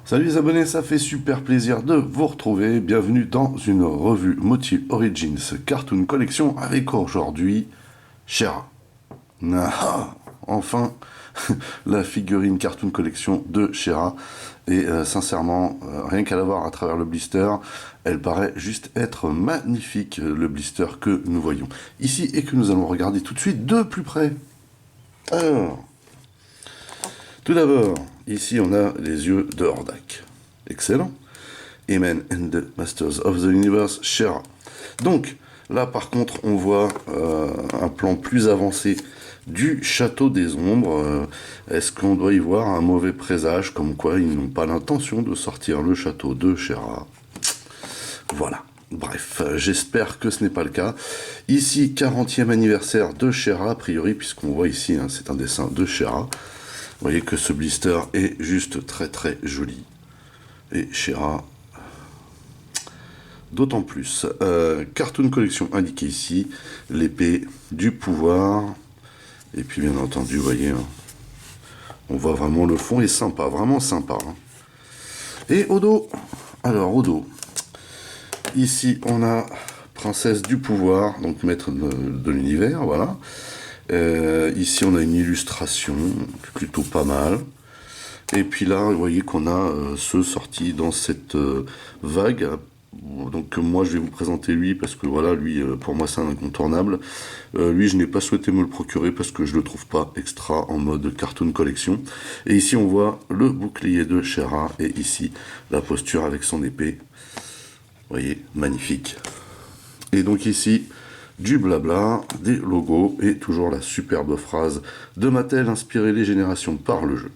Salut les abonnés, ça fait super plaisir de vous retrouver. Bienvenue dans une revue Motif Origins Cartoon Collection avec aujourd'hui She-Ra. Ah, enfin, la figurine Cartoon Collection de She-Ra. Et sincèrement, rien qu'à la voir à travers le blister, elle paraît juste être magnifique, le blister que nous voyons ici et que nous allons regarder tout de suite de plus près. Alors, tout d'abord, ici on a les yeux de Hordak. Excellent. He-Man and the Masters of the Universe, She-Ra. Donc, là par contre, on voit un plan plus avancé du Château des Ombres. Est-ce qu'on doit y voir un mauvais présage, comme quoi ils n'ont pas l'intention de sortir le château de She-Ra? Voilà. Bref, j'espère que ce n'est pas le cas. Ici, 40e anniversaire de She-Ra, a priori, puisqu'on voit ici, hein, c'est un dessin de She-Ra. Vous voyez que ce blister est juste très très joli. Et She-Ra, d'autant plus. Cartoon Collection indiqué ici, l'épée du pouvoir. Et puis bien entendu, vous voyez, hein, on voit vraiment le fond est sympa, vraiment sympa. Hein. Et au dos, alors au dos, ici on a Princesse du pouvoir, donc maître de l'univers, voilà. Ici on a une illustration, plutôt pas mal. Et puis là, vous voyez qu'on a ceux sortis dans cette vague. Donc moi, je vais vous présenter lui parce que voilà, lui, pour moi, c'est un incontournable. Lui, je n'ai pas souhaité me le procurer parce que je le trouve pas extra en mode cartoon collection. Et ici, on voit le bouclier de She-Ra et ici la posture avec son épée. Vous voyez, magnifique. Et donc ici, du blabla, des logos et toujours la superbe phrase de Mattel, inspirez les générations par le jeu.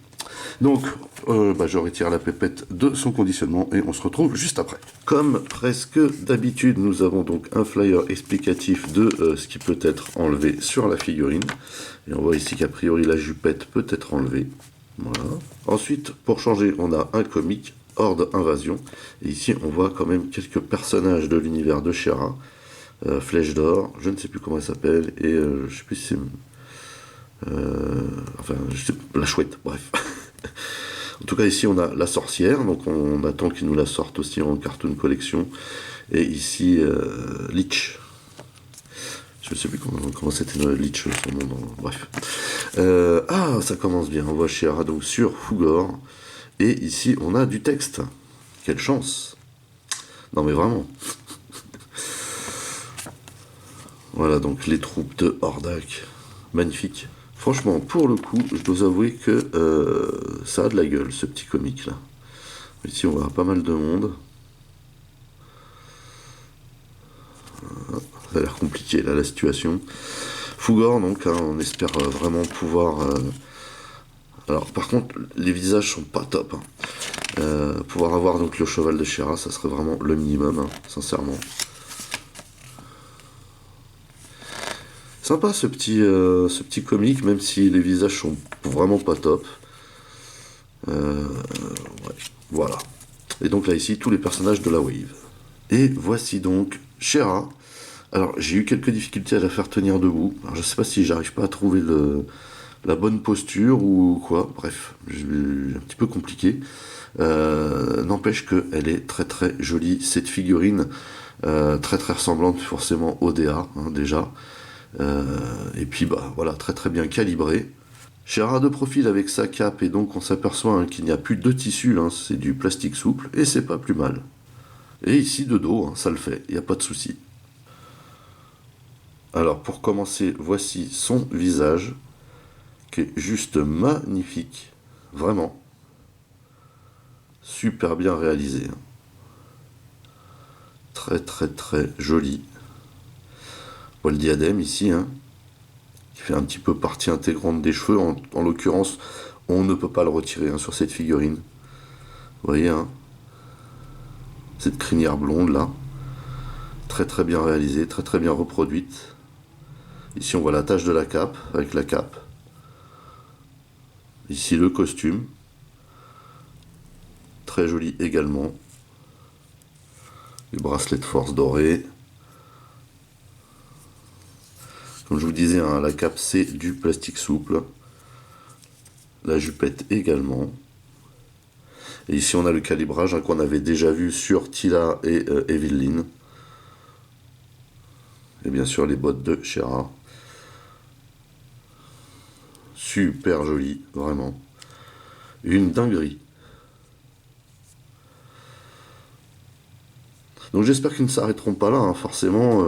Donc, je retire la pépette de son conditionnement et on se retrouve juste après. Comme presque d'habitude, nous avons donc un flyer explicatif de ce qui peut être enlevé sur la figurine. Et on voit ici qu'a priori la jupette peut être enlevée. Voilà. Ensuite, pour changer, on a un comic, Horde Invasion. Et ici, on voit quand même quelques personnages de l'univers de She-Ra. Flèche d'or, je ne sais plus comment elle s'appelle, et je sais plus si c'est... la chouette, bref. En tout cas, ici, on a la sorcière, donc on attend qu'ils nous la sortent aussi en cartoon collection. Et ici, Leech. Je ne sais plus comment c'était Leech, son nom. Bref. Ça commence bien. On voit She-Ra donc sur Fugor. Et ici, on a du texte. Quelle chance. Non, mais vraiment. Voilà, donc les troupes de Hordak. Magnifique. Franchement, pour le coup, je dois avouer que ça a de la gueule, ce petit comic là. Ici, on voit pas mal de monde. Ça a l'air compliqué là, la situation. Fugor, donc, hein, on espère vraiment pouvoir... Alors, par contre, les visages sont pas top. Hein. Pouvoir avoir donc le cheval de She-Ra, ça serait vraiment le minimum, hein, sincèrement. Sympa ce petit comic, même si les visages sont vraiment pas top. Ouais, voilà. Et donc là ici, tous les personnages de la Wave. Et voici donc She-Ra. Alors j'ai eu quelques difficultés à la faire tenir debout. Alors, je sais pas si j'arrive pas à trouver la bonne posture ou quoi. Bref, un petit peu compliqué. N'empêche qu'elle est très très jolie, cette figurine. Très très ressemblante forcément au DA, hein, déjà. Et puis bah voilà, très très bien calibré. She-Ra de profil avec sa cape et donc on s'aperçoit hein, qu'il n'y a plus de tissu, hein, c'est du plastique souple et c'est pas plus mal. Et ici de dos, hein, ça le fait, il n'y a pas de souci. Alors pour commencer, voici son visage qui est juste magnifique, vraiment super bien réalisé, hein. Très très très joli. On voit le diadème ici, hein, qui fait un petit peu partie intégrante des cheveux. En l'occurrence, on ne peut pas le retirer hein, sur cette figurine. Vous voyez, hein, cette crinière blonde là, très très bien réalisée, très très bien reproduite. Ici, on voit la tache de la cape avec la cape. Ici, le costume, très joli également. Les bracelets de force dorés. Comme je vous disais, hein, la cape c'est du plastique souple. La jupette également. Et ici on a le calibrage hein, qu'on avait déjà vu sur Tila et Evil-Lyn. Et bien sûr les bottes de Shera. Super joli, vraiment. Une dinguerie. Donc j'espère qu'ils ne s'arrêteront pas là, hein, forcément.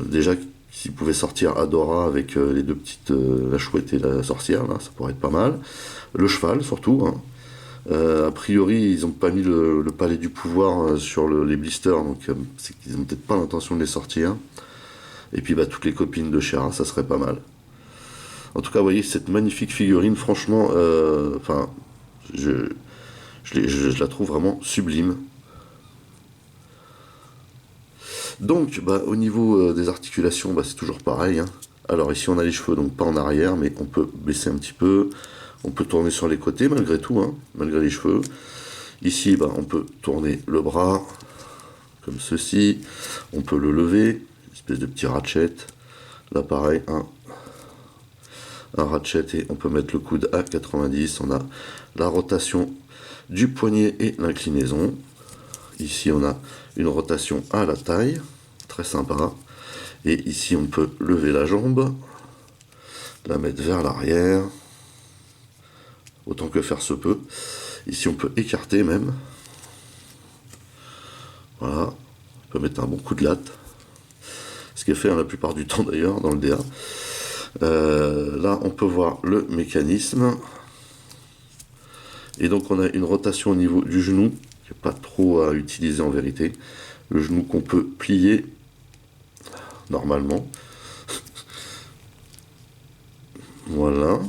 Déjà, s'ils pouvaient sortir Adora avec les deux petites, la chouette et la sorcière, là, ça pourrait être pas mal. Le cheval, surtout. Hein. A priori, ils n'ont pas mis le palais du pouvoir sur les blisters, donc c'est qu'ils n'ont peut-être pas l'intention de les sortir. Et puis bah, toutes les copines de Shera, ça serait pas mal. En tout cas, vous voyez cette magnifique figurine, franchement, enfin, je la trouve vraiment sublime. Donc, bah, au niveau des articulations, bah, c'est toujours pareil. Hein. Alors ici, on a les cheveux, donc pas en arrière, mais on peut baisser un petit peu. On peut tourner sur les côtés, malgré tout, hein, malgré les cheveux. Ici, bah, on peut tourner le bras, comme ceci. On peut le lever, une espèce de petit ratchet. Là, pareil, un ratchet et on peut mettre le coude à 90. On a la rotation du poignet et l'inclinaison. Ici, on a une rotation à la taille, très sympa. Et ici, on peut lever la jambe, la mettre vers l'arrière, autant que faire se peut. Ici, on peut écarter même. Voilà, on peut mettre un bon coup de latte. Ce qui est fait hein, la plupart du temps d'ailleurs dans le DA. Là, on peut voir le mécanisme. Et donc, on a une rotation au niveau du genou, qui n'est pas trop à utiliser en vérité. Le genou qu'on peut plier normalement. Voilà.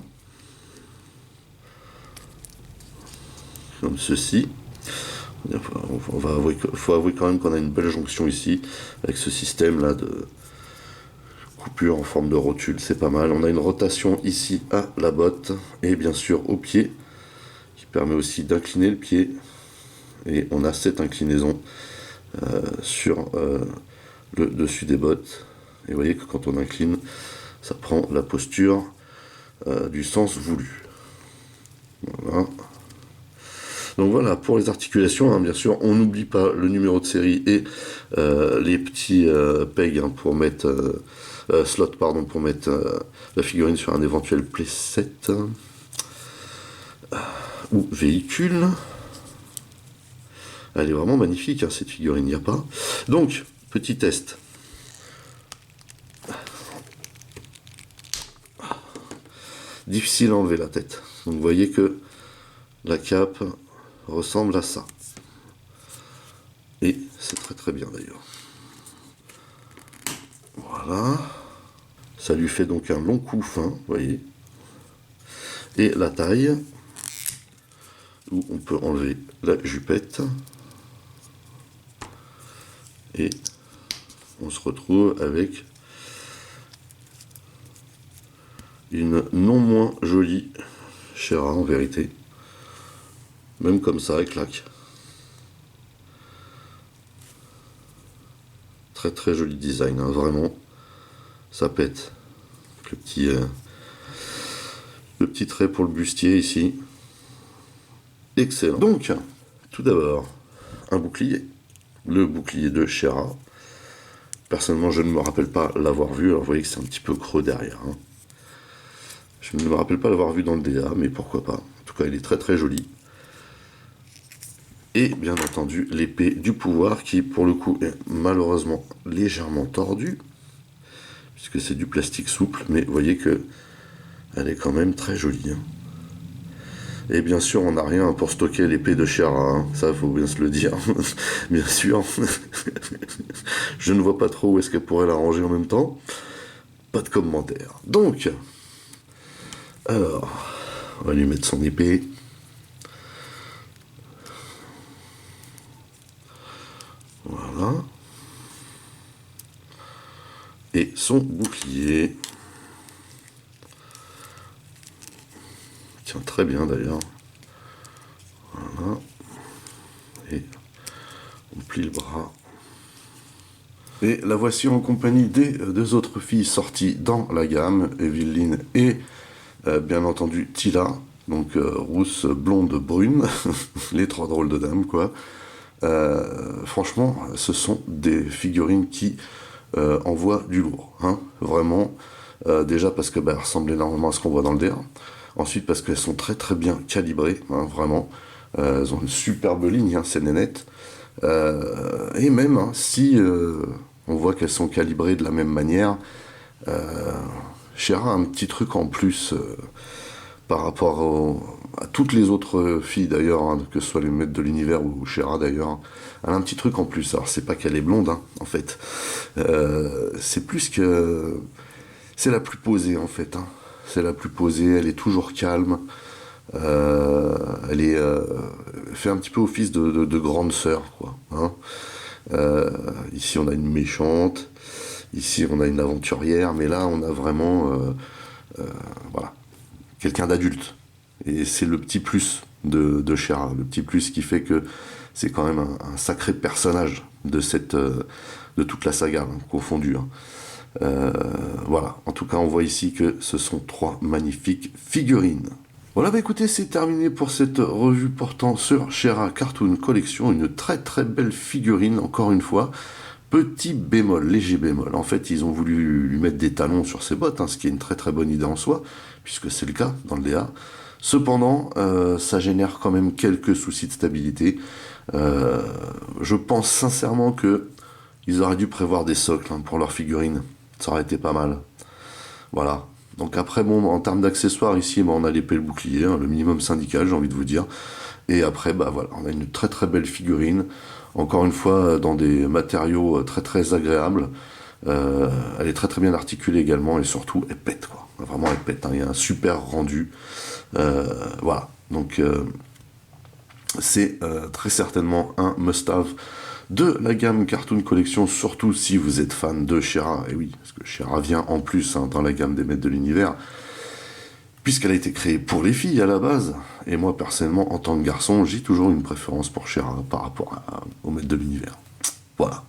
Comme ceci. Il faut avouer quand même qu'on a une belle jonction ici, avec ce système là de coupure en forme de rotule, c'est pas mal. On a une rotation ici à la botte, et bien sûr au pied, qui permet aussi d'incliner le pied. Et on a cette inclinaison sur le dessus des bottes. Et vous voyez que quand on incline, ça prend la posture du sens voulu. Voilà. Donc voilà, pour les articulations, hein, bien sûr, on n'oublie pas le numéro de série et les petits pegs hein, pour mettre slot pardon pour mettre la figurine sur un éventuel playset ou véhicule. Elle est vraiment magnifique hein, cette figurine, il n'y a pas. Donc, petit test. Difficile à enlever la tête. Donc vous voyez que la cape ressemble à ça. Et c'est très très bien d'ailleurs. Voilà. Ça lui fait donc un long cou fin, vous voyez. Et la taille, où on peut enlever la jupette. Et on se retrouve avec une non moins jolie Shera en vérité. Même comme ça, elle claque. Très très joli design, hein, vraiment. Ça pète. Le petit trait pour le bustier ici. Excellent. Donc, tout d'abord, un bouclier. Le bouclier de Shera. Personnellement, je ne me rappelle pas l'avoir vu. Alors, vous voyez que c'est un petit peu creux derrière. Hein. Je ne me rappelle pas l'avoir vu dans le DA, mais pourquoi pas. En tout cas, il est très très joli. Et bien entendu, l'épée du pouvoir qui, pour le coup, est malheureusement légèrement tordue. Puisque c'est du plastique souple, mais vous voyez que elle est quand même très jolie. Hein. Et bien sûr, on n'a rien pour stocker l'épée de Shera, hein. Ça, il faut bien se le dire. Bien sûr. Je ne vois pas trop où est-ce qu'elle pourrait la ranger en même temps. Pas de commentaire. Donc, alors, on va lui mettre son épée. Voilà. Et son bouclier. Tient très bien d'ailleurs. Voilà. Et on plie le bras. Et la voici en compagnie des deux autres filles sorties dans la gamme, Evil-Lyn et bien entendu Tila. Donc rousse, blonde, brune, les 3 drôles de dames, quoi. Franchement, ce sont des figurines qui envoient du lourd, hein, vraiment. Déjà parce que elles ressemblent énormément à ce qu'on voit dans le DR. Ensuite parce qu'elles sont très très bien calibrées, hein, vraiment. Elles ont une superbe ligne, hein, c'est net. Et même hein, si on voit qu'elles sont calibrées de la même manière, She-Ra a un petit truc en plus par rapport à toutes les autres filles d'ailleurs, hein, que ce soit les maîtres de l'univers ou She-Ra d'ailleurs. Elle a un petit truc en plus. Alors c'est pas qu'elle est blonde, hein, en fait. C'est plus que c'est la plus posée en fait. Hein. C'est la plus posée. Elle est toujours calme. Elle est fait un petit peu office de grande sœur, quoi. Hein. Ici on a une méchante. Ici on a une aventurière, mais là on a vraiment voilà, quelqu'un d'adulte. Et c'est le petit plus de She-Ra, le petit plus qui fait que c'est quand même un sacré personnage de toute la saga, hein, confondue. Hein. Voilà, en tout cas on voit ici que ce sont 3 magnifiques figurines. Voilà, écoutez, c'est terminé pour cette revue portant sur She-Ra Cartoon Collection, une très très belle figurine, encore une fois. Petit bémol, léger bémol. En fait, ils ont voulu lui mettre des talons sur ses bottes, hein, ce qui est une très très bonne idée en soi, puisque c'est le cas dans le DA. Cependant, ça génère quand même quelques soucis de stabilité. Je pense sincèrement que ils auraient dû prévoir des socles, hein, pour leurs figurines. Ça aurait été pas mal. Voilà. Donc après, bon, en termes d'accessoires, ici, on a l'épée et le bouclier, hein, le minimum syndical, j'ai envie de vous dire. Et après, voilà, on a une très très belle figurine. Encore une fois, dans des matériaux très très agréables. Elle est très très bien articulée également, et surtout, elle pète, quoi. Vraiment, elle pète, hein. Il y a un super rendu. Voilà. Donc, c'est très certainement un must-have de la gamme Cartoon Collection, surtout si vous êtes fan de She-Ra. Et oui, parce que She-Ra vient en plus, hein, dans la gamme des maîtres de l'univers, puisqu'elle a été créée pour les filles à la base. Et moi, personnellement, en tant que garçon, j'ai toujours une préférence pour She-Ra par rapport aux maîtres de l'univers. Voilà.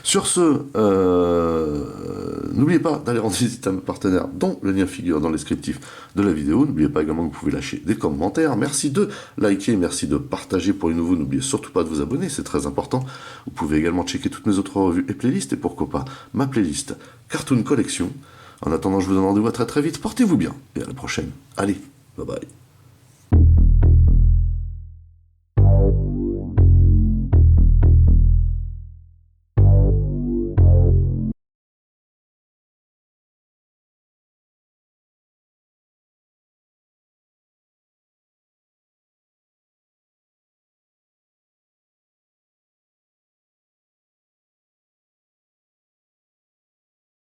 Sur ce, n'oubliez pas d'aller rendre visite à mes partenaires, dont le lien figure dans le descriptif de la vidéo. N'oubliez pas également que vous pouvez lâcher des commentaires. Merci de liker, merci de partager pour les nouveaux. N'oubliez surtout pas de vous abonner, c'est très important. Vous pouvez également checker toutes mes autres revues et playlists, et pourquoi pas ma playlist Cartoon Collection. En attendant, je vous donne rendez-vous à très très vite. Portez-vous bien, et à la prochaine. Allez, bye bye.